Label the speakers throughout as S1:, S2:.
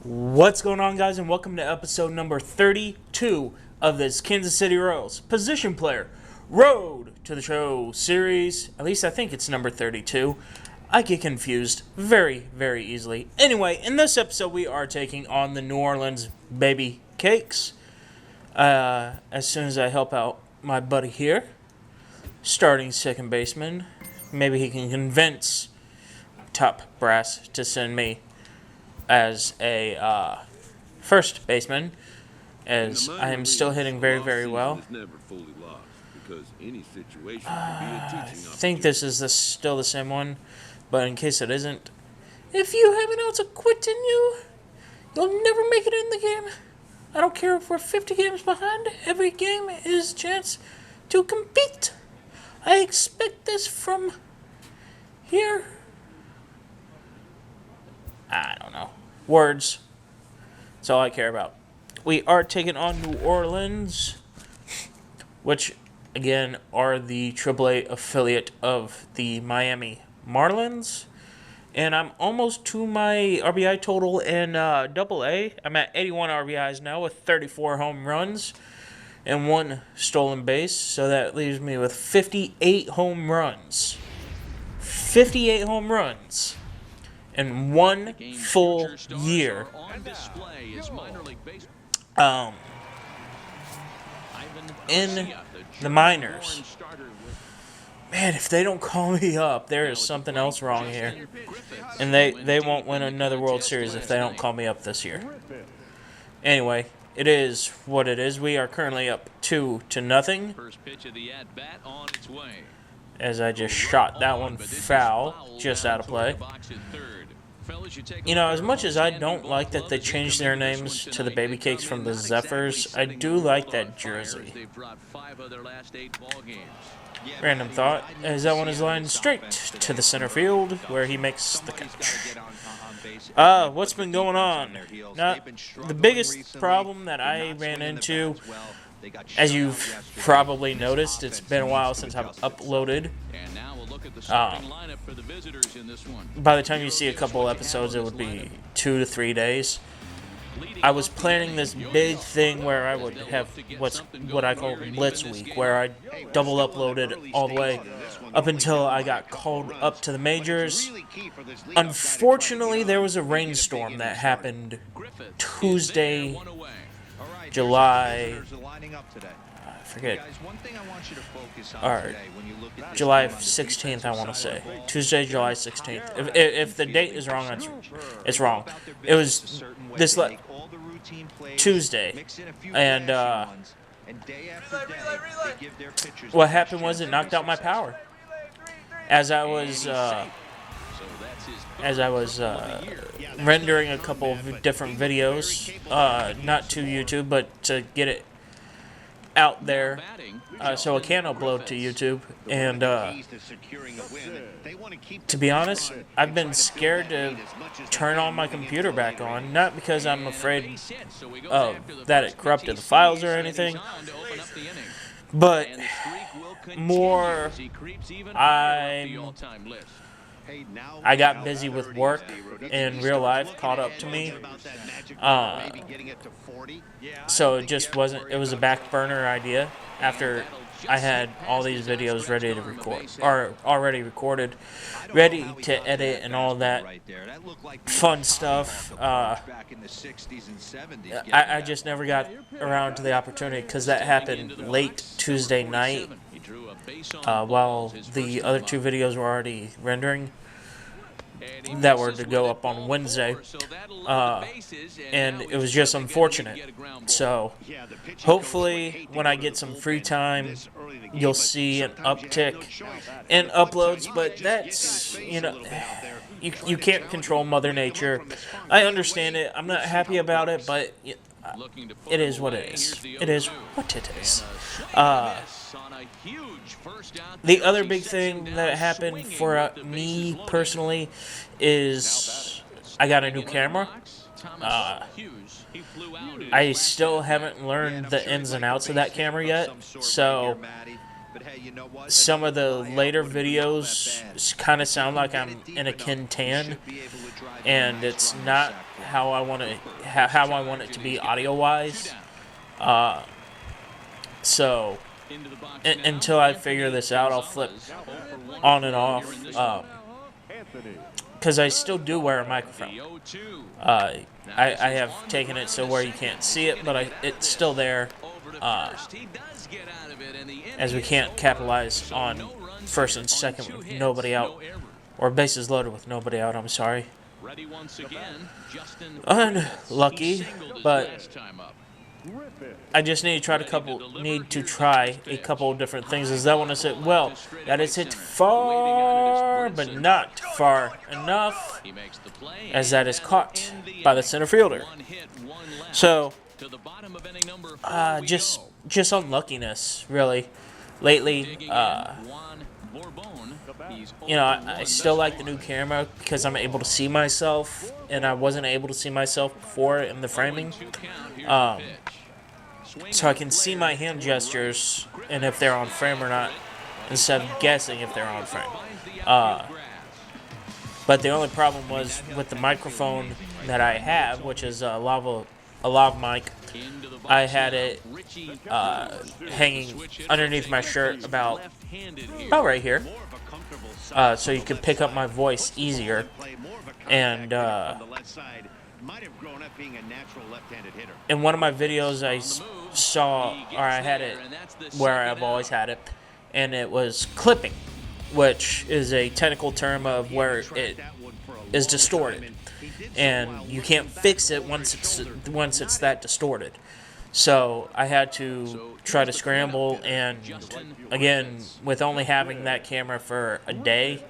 S1: What's going on, guys, and welcome to episode number 32 of this Kansas City Royals Position Player Road to the Show series. At least I think it's number 32. I get confused very, very easily. Anyway, in this episode we are taking on the New Orleans Baby Cakes. As soon as I help out my buddy here, starting second baseman, maybe he can convince top brass to send me as a first baseman, as I am still hitting very, very well. I think this is still the same one, but in case it isn't, if you have an ounce of quit in you, you'll never make it in the game. I don't care if we're 50 games behind. Every game is a chance to compete. I expect this from here. I don't know. Words. That's all I care about. We are taking on New Orleans, which, again, are the AAA affiliate of the Miami Marlins. And I'm almost to my RBI total in AA. I'm at 81 RBIs now with 34 home runs and 1 stolen base. So that leaves me with 58 home runs. 58 home runs in 1 full year. In the minors. Man, if they don't call me up, there is something else wrong here. And they won't win another World Series if they don't call me up this year. Anyway, it is what it is. We are currently up 2-0. As I just shot that one foul, just out of play. You know, as much as I don't like that they changed their names to the Baby Cakes from the Zephyrs, I do like that jersey. Random thought, as that one is lined straight to the center field, where he makes the catch. What's been going on? Now, the biggest problem that I ran into, as you've probably noticed, it's been a while since I've uploaded. By the time you see a couple episodes, it would be 2 to 3 days. I was planning this big thing where I would have what I call Blitz Week, where I double uploaded all the way up until I got called up to the majors. Unfortunately, there was a rainstorm that happened Tuesday, July... I forget. Alright, July 16th, I want to say. Tuesday, July 16th. If the date is wrong, it's wrong. It was this Tuesday. And what happened was it knocked out my power. As I was rendering a couple of different videos, not to YouTube, but to get it out there, so it can upload to YouTube. And to be honest, I've been scared to turn on my computer back on, not because I'm afraid that it corrupted the files or anything, but more I got busy with work and real life caught up to me. So it just wasn't, it was a back burner idea after I had all these videos ready to record, or already recorded, ready to edit and all that fun stuff. I just never got around to the opportunity because that happened late Tuesday night while the other 2 videos were already rendering that were to go up on Wednesday, and it was just unfortunate. So hopefully when I get some free time, you'll see an uptick in uploads, but that's, you know, you can't control Mother Nature. I understand it. I'm not happy about it, but it is what it is. It is what it is. The other big thing that happened for me personally is I got a new camera. I still haven't learned the ins and outs of that camera yet, so some of the later videos kind of sound like I'm in a Kintan, and it's not how I want it to be audio wise. So until I figure this out, I'll flip on and off. Because I still do wear a microphone. I have taken it so where you can't see it, but it's still there. As we can't capitalize on first and second with nobody out, or bases loaded with nobody out. I'm sorry. Unlucky, but I just need to try a couple of different things. As that one is hit well, that is hit far, but not far enough, as that is caught by the center fielder. So, just unluckiness, really. Lately, I still like the new camera because I'm able to see myself, and I wasn't able to see myself before in the framing. So I can see my hand gestures and if they're on frame or not, instead of guessing if they're on frame. But the only problem was with the microphone that I have, which is a lav mic. I had it hanging underneath my shirt about right here, so you could pick up my voice easier. And in one of my videos, I had it where I've always had it, and it was clipping, which is a technical term of where it is distorted, and you can't fix it once it's that distorted. So I had to try to scramble, and again, with only having that camera for a day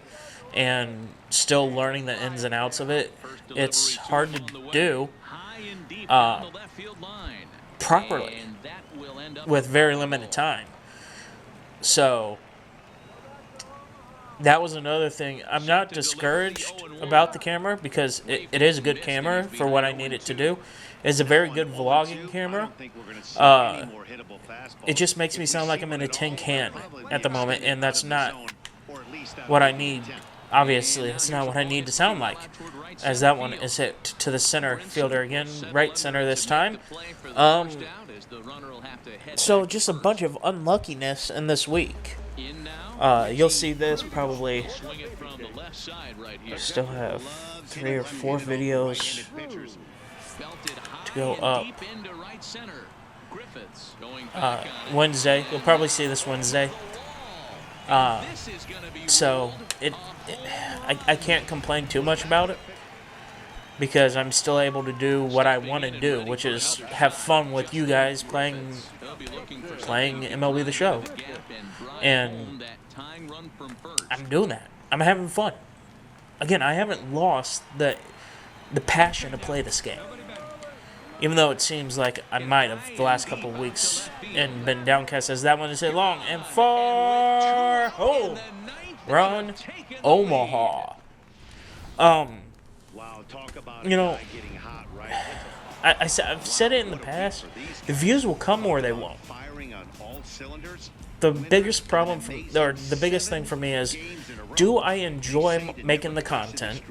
S1: and still learning the ins and outs of it, it's hard to do properly with very limited time. So that was another thing. I'm not discouraged about the camera because it is a good camera for what I need it to do. It's a very good vlogging camera. It just makes me sound like I'm in a tin can at the moment, and that's not what I need. Obviously, it's not what I need to sound like, as that one is hit to the center fielder again, right center this time. So just a bunch of unluckiness in this week. You'll see this probably. I still have 3 or 4 videos to go up. Wednesday, you'll probably see this Wednesday. So I can't complain too much about it because I'm still able to do what I want to do, which is have fun with you guys playing MLB The Show, and I'm doing that. I'm having fun. Again, I haven't lost the passion to play this game, even though it seems like I might have the last couple of weeks and been downcast, as that one is hit long and far home run, Omaha. I've said it in the past. The views will come or they won't. The biggest the biggest thing for me is, do I enjoy making the content?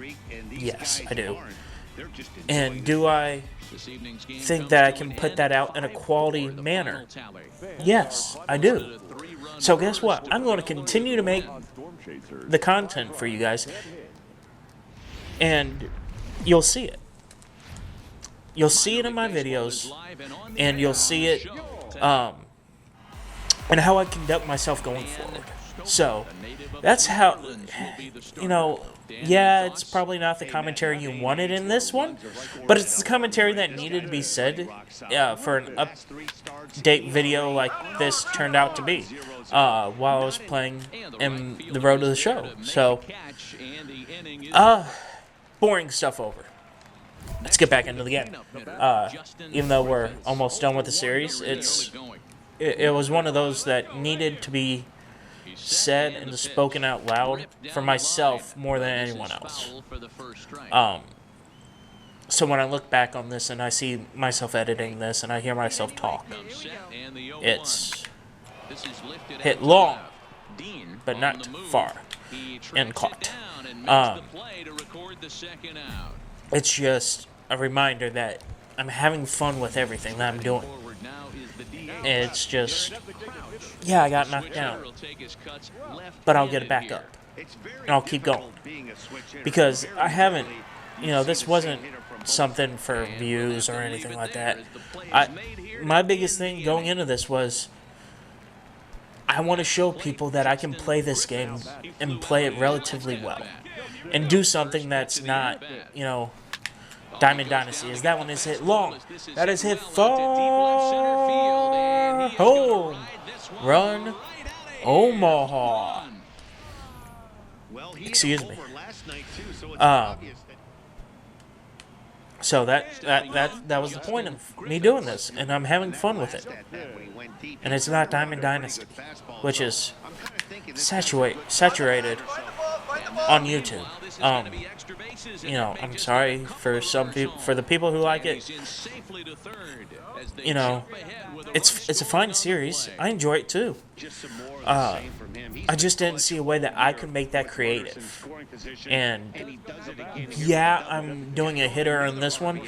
S1: Yes, I do. And do I think that I can put that out in a quality manner? Yes, I do. So guess what? I'm going to continue to make the content for you guys, and you'll see it. You'll see it in my videos, and you'll see it and how I conduct myself going forward. So that's how, yeah, it's probably not the commentary you wanted in this one, but it's the commentary that needed to be said for an update video like this turned out to be while I was playing in the road to the show. So, boring stuff over. Let's get back into the game. Even though we're almost done with the series, it was one of those that needed to be said and spoken out loud for myself more than anyone else. So when I look back on this and I see myself editing this and I hear myself talk, it's hit long but not far, and caught. It's just a reminder that I'm having fun with everything that I'm doing. It's just, yeah, I got knocked down, but I'll get it back up, and I'll keep going. Because I haven't, this wasn't something for views or anything like that. My biggest thing going into this was, I want to show people that I can play this game and play it relatively well. And do something that's not, Diamond Dynasty. Is that one is hit long. That is hit far home. Run Omaha. Excuse me. So that was the point of me doing this, and I'm having fun with it. And it's not Diamond Dynasty, which is saturated on YouTube. I'm sorry for some people, for the people who like it. It's a fine series. I enjoy it too. I just didn't see a way that I could make that creative. And yeah, I'm doing a hitter on this one,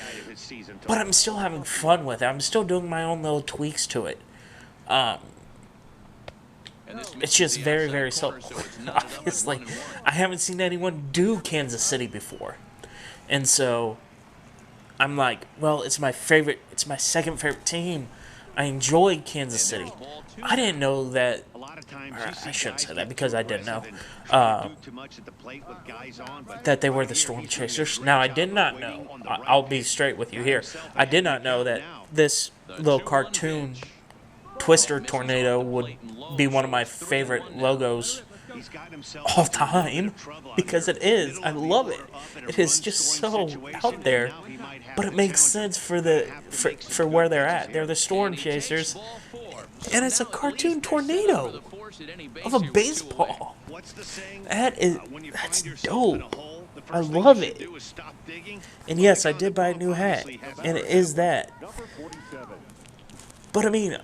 S1: but I'm still having fun with it. I'm still doing my own little tweaks to it. It's just very, very subtle. Obviously, I haven't seen anyone do Kansas City before. And so I'm like, well, it's my second favorite team. I enjoy Kansas City. I didn't know that, or I shouldn't say that because I didn't know, that they were the Storm Chasers. Now, I did not know, I'll be straight with you here, I did not know that this little cartoon Twister tornado would be one of my favorite logos all time, because it is. I love it. It is just so out there, but it makes sense for where they're at. They're the Storm Chasers, and it's a cartoon tornado of a baseball. That's dope. I love it. And yes, I did buy a new hat, and it is that. But I mean,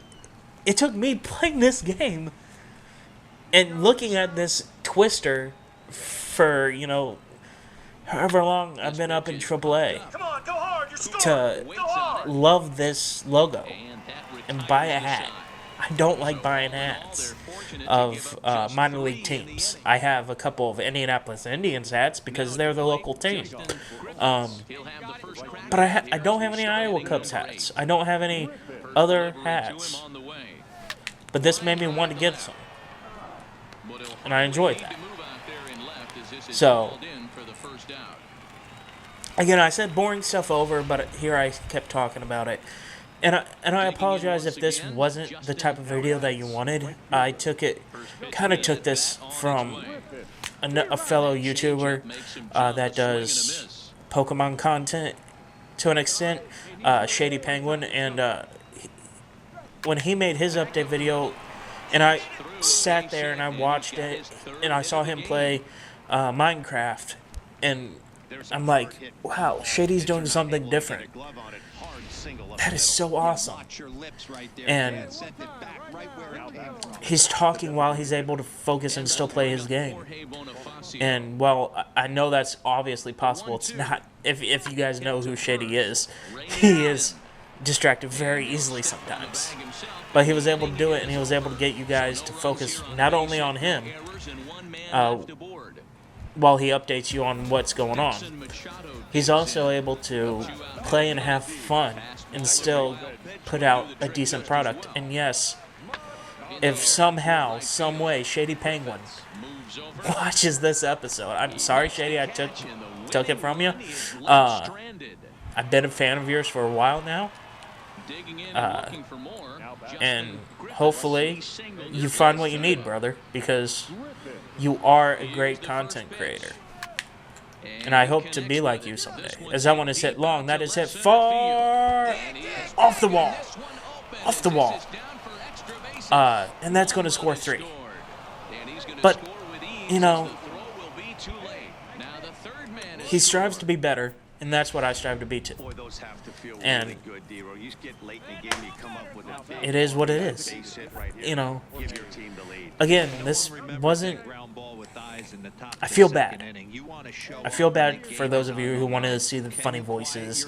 S1: it took me playing this game and looking at this Twister for, however long I've been up in AAA to love this logo and buy a hat. I don't like buying hats of minor league teams. I have a couple of Indianapolis Indians hats because they're the local team. But I don't have any Iowa Cubs hats. I don't have any other hats. But this made me want to get some. And I enjoyed that. So, again, I said boring stuff over, but here I kept talking about it. And I apologize if this wasn't the type of video that you wanted. I took this from a fellow YouTuber that does Pokemon content to an extent, Shady Penguin, and when he made his update video, and I sat there and I watched it, and I saw him play Minecraft, and I'm like, wow, Shady's doing something different. That is so awesome. And he's talking while he's able to focus and still play his game. And, well, I know that's obviously possible. It's not. If you guys know who Shady is, he is distracted very easily sometimes. But he was able to do it, and he was able to get you guys to focus not only on him while he updates you on what's going on. He's also able to play and have fun and still put out a decent product. And yes, if somehow, some way, Shady Penguin watches this episode, I'm sorry, Shady, I took it from you. I've been a fan of yours for a while now. And hopefully you find what you need, brother, because you are a great content creator. And I hope to be like you someday. As that one is hit long, that is hit far off the wall. Off the wall. And that's going to score 3. But, he strives to be better. And that's what I strive to be too. And it is what it is. You know, again, this wasn't... I feel bad. I feel bad for those of you who wanted to see the funny voices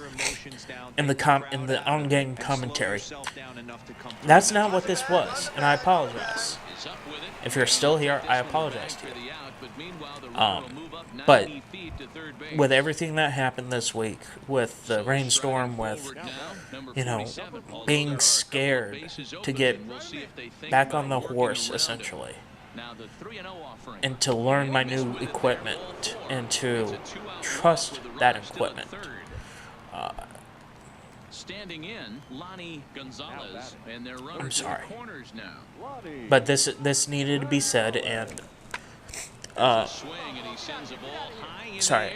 S1: in the on-game commentary. That's not what this was, and I apologize. If you're still here, I apologize to you. But with everything that happened this week, with the rainstorm, with, you know, being scared to get back on the horse, essentially, and to learn my new equipment, and to trust that equipment. I'm sorry, but this needed to be said, and sorry,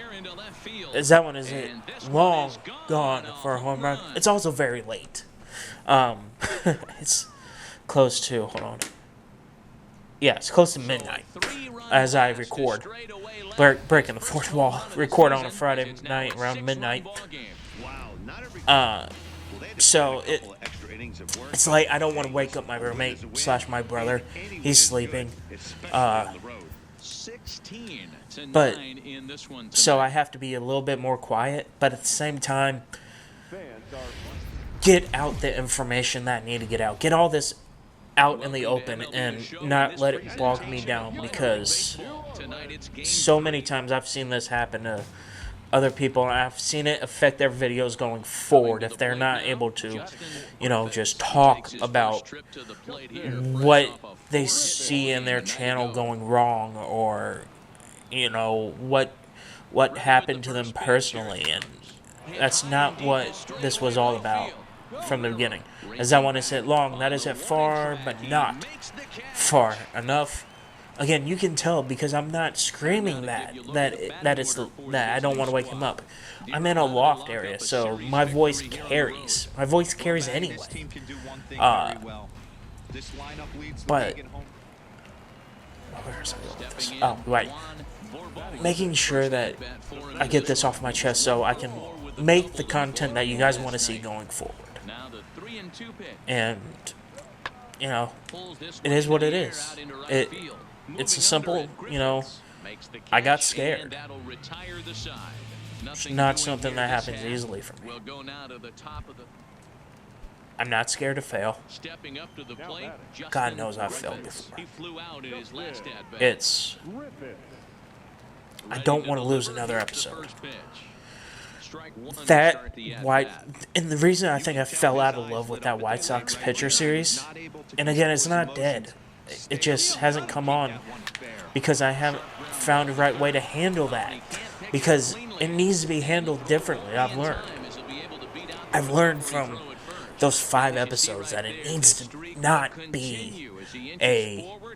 S1: as that one is long gone for a home run. It's also very late. It's close to, hold on. Yeah, it's close to midnight as I record. Breaking the fourth wall. Record on a Friday night around midnight. So it's late. I don't want to wake up my roommate / my brother. He's sleeping. But so I have to be a little bit more quiet, but at the same time, get out the information that I need to get out. Get all this out in the open and not let it bog me down, because so many times I've seen this happen to other people, and I've seen it affect their videos going forward if they're not able to, you know, just talk about what they see in their channel going wrong, or, you know, what happened to them personally. And that's not what this was all about from the beginning. As I want to say it long, that is it far, but not far enough. Again, you can tell because I'm not screaming that I don't want to wake him up. I'm in a loft area, so my voice carries. My voice carries anyway. But where is I going with this? Oh, right. Making sure that I get this off my chest so I can make the content that you guys want to see going forward. And, you know, it is what it is. It's a simple, you know, I got scared. It's not something that happens easily for me. I'm not scared to fail. God knows I've failed before. I don't want to lose another episode. And the reason I think I fell out of love with that White Sox pitcher series, and again, it's not dead. It just hasn't come on because I haven't found the right way to handle that. Because it needs to be handled differently, I've learned from those 5 episodes that it needs to not be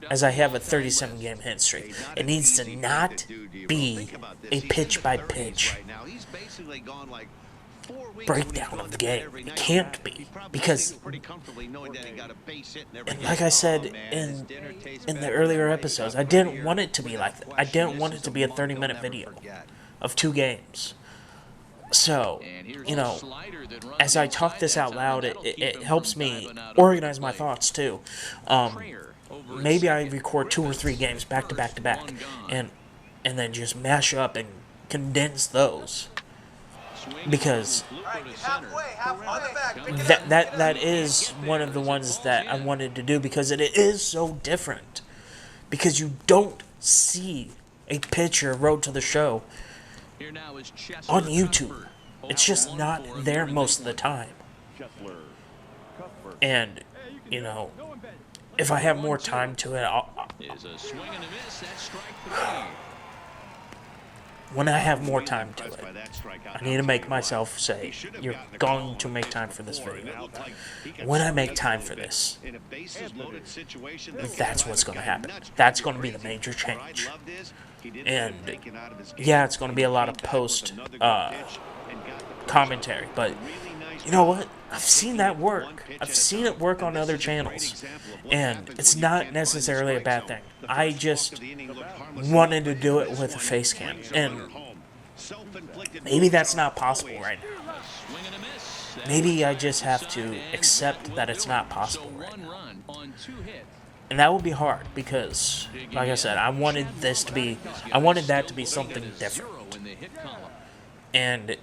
S1: as I have a 37-game hit streak, it needs to not be a pitch-by-pitch breakdown of the game. It can't be, because, and like I said in the earlier episodes, I didn't want it to be like that. I didn't want it to be a 30-minute video of 2 games. So, you know, as I talk this out loud, it helps me organize my thoughts too. Maybe I record 2 or 3 games back to back to back, and then just mash up and condense those. Because that is one of the ones that I wanted to do, because it is so different. Because you don't see a pitcher road to the show on YouTube. It's just not there most of the time. And, you know, if I have more time to it, when I have more time to it, I need to make myself say, you're going to make time for this video. When I make time for this, that's what's going to happen. That's going to be the major change. And, yeah, it's going to be a lot of post commentary, but you know what? I've seen that work. I've seen it work on other channels, and it's not necessarily a bad thing. I just wanted to do it with a face cam, and Maybe that's not possible right now. Maybe I just have to accept that it's not possible right now. And that will be hard because, like I said, I wanted that to be something different. And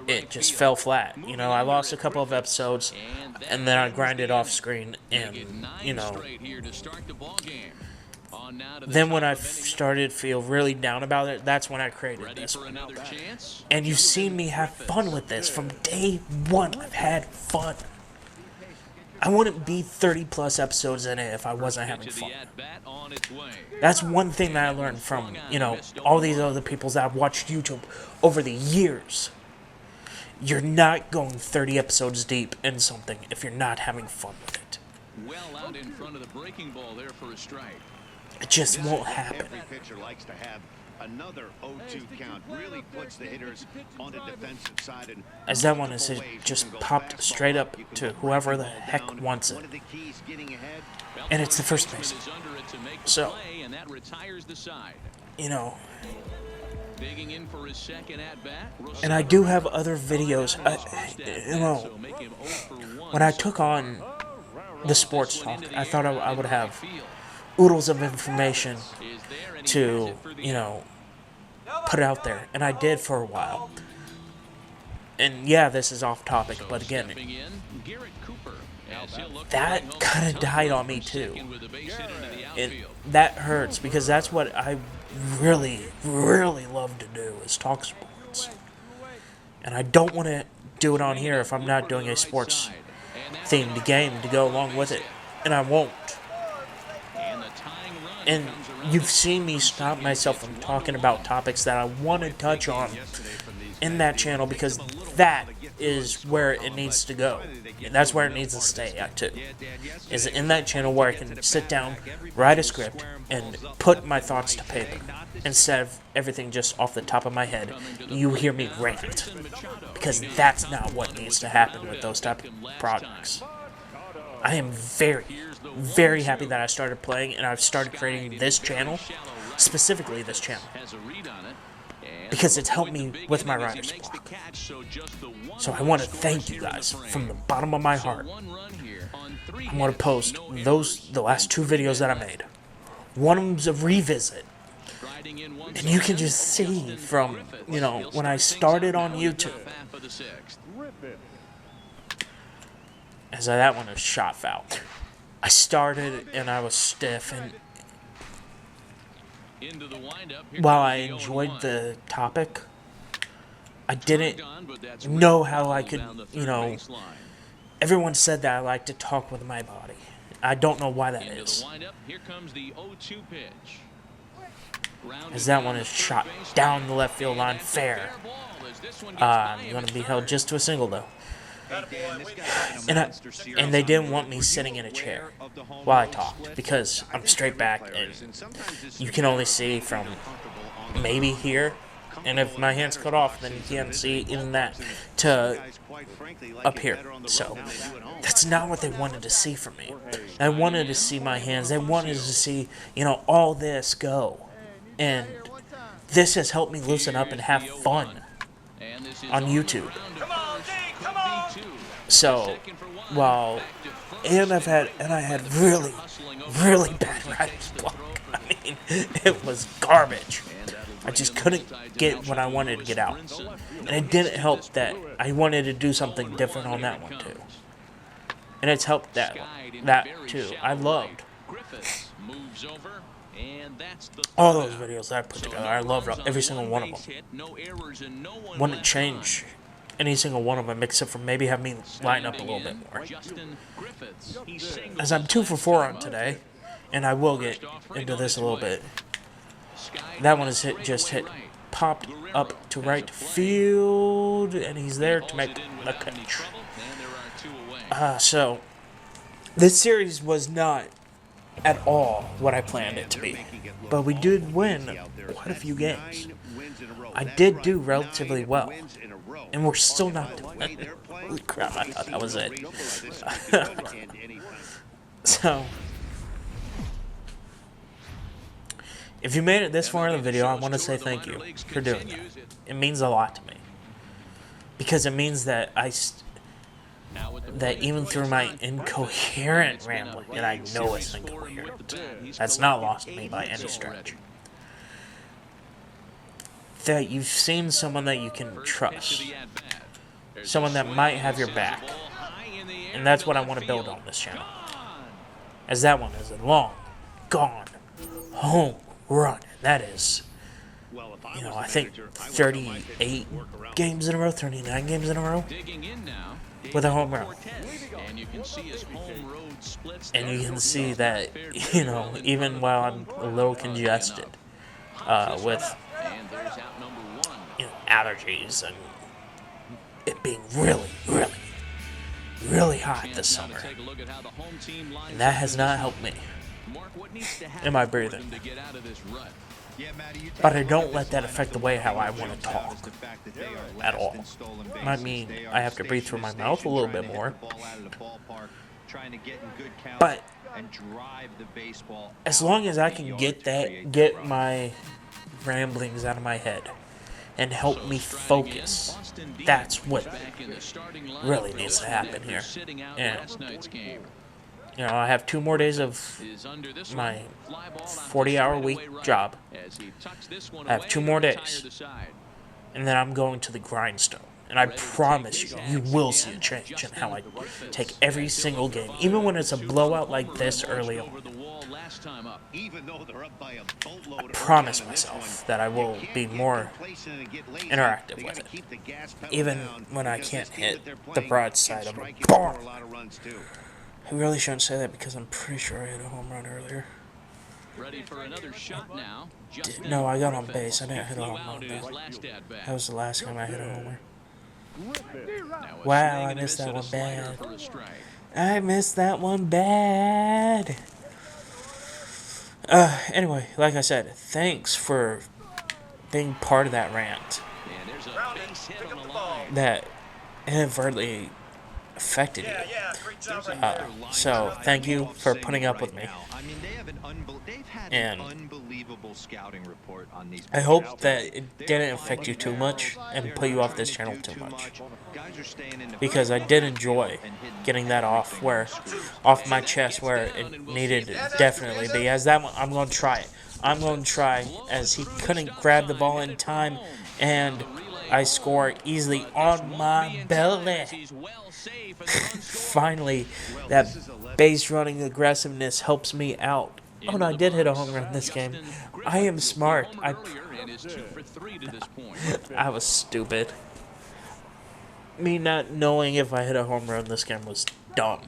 S1: it just fell flat. You know, I lost a couple of episodes, and then I grinded off screen, and, you know, then when I started to feel really down about it, that's when I created this one. And you've seen me have fun with this. From day one, I've had fun. I wouldn't be 30 plus episodes in it if I wasn't having fun. That's one thing that I learned from, you know, all these other people that I've watched YouTube over the years. You're not going 30 episodes deep in something if you're not having fun with it. Well out in front of the breaking ball there for a strike. It just won't happen.
S2: Every pitcher likes to have another 0-2 count. Really puts the hitters on the defensive side. And
S1: as that one is, it just popped straight up to whoever the heck wants it. And it's the first base. So, you know. And I do have other videos. You know, when I took on the sports talk, I thought I would have oodles of information to, you know, put out there. And I did for a while. And yeah, this is off topic, but again, that kind of died on me too. And that hurts because that's what I really, really love to do is talk sports. And I don't want to do it on here if I'm not doing a sports themed game to go along with it. And I won't. And you've seen me stop myself from talking about topics that I want to touch on in that channel because that is where it needs to go. And that's where it needs to stay at too. Is in that channel where I can sit down, write a script, and put my thoughts to paper. Instead of everything just off the top of my head, you hear me rant. Because that's not what needs to happen with those type of projects. I am very, very happy that I started playing and I've started creating this channel, specifically this channel, because it's helped me with my writer's block. So I want to thank you guys from the bottom of my heart. I'm going to post the last 2 videos that I made. One of them's a revisit. And you can just see from, you know, when I started on YouTube. As that one is shot foul. I started and I was stiff, and while I enjoyed the topic, I didn't know how I could, you know, everyone said that I like to talk with my body. I don't know why that is. As that one is shot down the left field line, fair. I'm going to be held just to a single, though. And they didn't want me sitting in a chair while I talked because I'm straight back and you can only see from maybe here, and if my hand's cut off then you can't see even that to up here. So that's not what they wanted to see from me. They wanted to see my hands. They wanted to see, you know, all this go. And this has helped me loosen up and have fun on YouTube. So, and I had really, really bad writer's block. I mean, it was garbage. I just couldn't get what I wanted to get out. And it didn't help that I wanted to do something different on that one too. And it's helped that too. I loved all those videos that I put together. I loved every single one of them. Wouldn't change any single one of them except for maybe have me line up a little bit more. As I'm 2 for 4 on today, and I will get into this a little bit. That one is popped up to right field, and he's there to make the catch. So, this series was not at all what I planned it to be, but we did win quite a few games. I did do relatively well, and we're still not doing. Holy crap, I thought that was it. So, If you made it this far in the video, I want to say thank you for doing that. It means a lot to me. Because it means that that even through my incoherent rambling, and I know it's incoherent, that's not lost on me by any stretch, that you've seen someone that you can trust. Someone that might have your back. And that's what I want to build on this channel. As that one is a long, gone, home run. That is, I think 38 games in a row, 39 games in a row with a home run. And you can see that, even while I'm a little congested with allergies and it being really, really, really hot this summer. And that has not helped me in my breathing. But I don't let that affect the way how I want to talk at all. I mean, I have to breathe through my mouth a little bit more. But as long as I can get my ramblings out of my head and help me focus, that's what really needs to happen here. And I have 2 more days of my 40-hour week job. I have 2 more days, and then I'm going to the grindstone. And I promise you, you will see a change in how I take every single game, even when it's a blowout like this early on. I promise myself that I will be more interactive with it, even when I can't hit the broadside of a barn. I really shouldn't say that because I'm pretty sure I hit a home run earlier. Ready for another shot now. No, I got on base. I didn't hit a home run. That was the last time I hit a homer. Wow, I missed that one bad. I missed that one bad. Anyway, like I said, thanks for being part of that rant. That inadvertently affected you. So, thank you for putting up with me. And I hope that it didn't affect you too much and put you off this channel too much. Because I did enjoy getting that off my chest where it needed to definitely be. As that one, I'm going to try it. I'm going to try, as he couldn't grab the ball in time, and I score easily on my belly. Finally, that base running aggressiveness helps me out. Oh no, I did hit a home run this game. I am smart. I was stupid. Me not knowing if I hit a home run this game was dumb.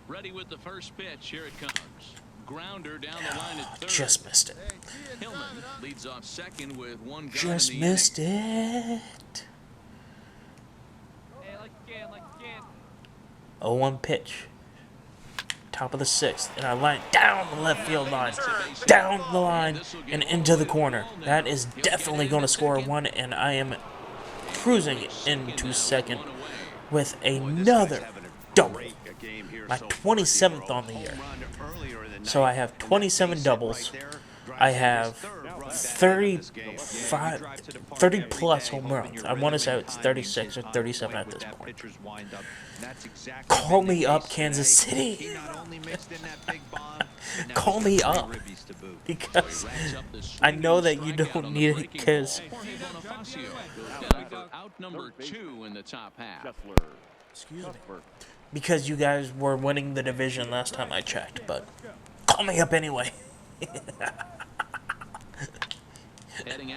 S1: Ready with the first pitch. Here it comes. Grounder down the line at third. Just missed it. Hillman leads off second with one gun. Just missed it. 0-1 pitch. Top of the 6th, and I line down the left field line, down the line, and into the corner. That is definitely going to score 1, and I am cruising into second with another double. My 27th on the year. So I have 27 doubles. I have 30 plus home runs. I want to say it's 36 or 37 at this point. Call me up, Kansas City. Call me up. Because I know that you don't need it because... Excuse me. Because you guys were winning the division last time I checked, but call me up anyway.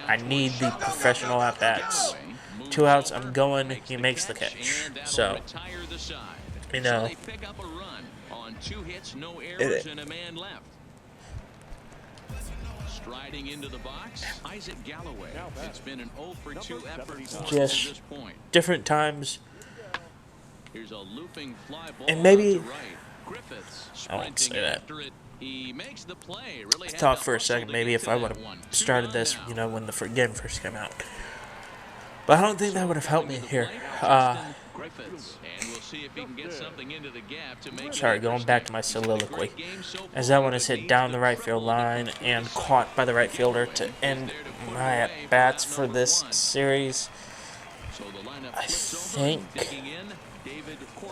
S1: I need the professional at-bats. 2 outs, I'm going, he makes the catch. So, Striding into the box, Isaac Galloway. It's been an 0 for 2 effort to this point. Different times. Here's a looping fly ball, and maybe I won't say that. He makes the play. Really, I thought for a second maybe if I would have started this, when the game first came out. But I don't think that would have helped me here. Sorry, going back to my soliloquy. As that one is hit down the right field line and caught by the right fielder to end my at-bats for this series. I think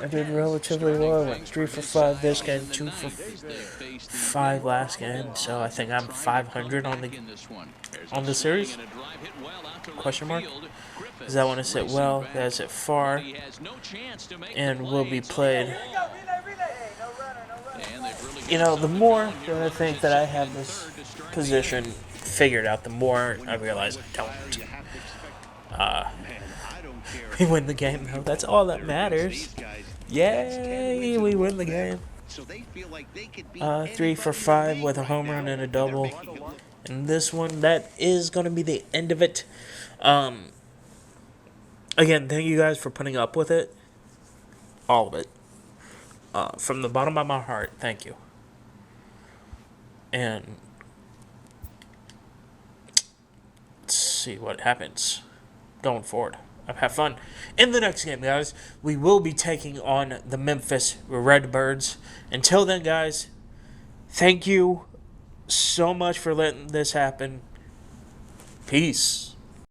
S1: I did relatively well. I went 3 for 5 this game, 2 for 5 last game. So I think I'm 500 on the series. Question mark. As that one is hit well, that's hit far, and will be played. You know, the more that I think that I have this position figured out, the more I realize I don't. We win the game, though. That's all that matters. Yay, we win the game. 3 for 5 with a home run and a double. And this one, that is going to be the end of it. Again, thank you guys for putting up with it. All of it. From the bottom of my heart, thank you. And let's see what happens going forward. Have fun. In the next game, guys, we will be taking on the Memphis Redbirds. Until then, guys, thank you so much for letting this happen. Peace.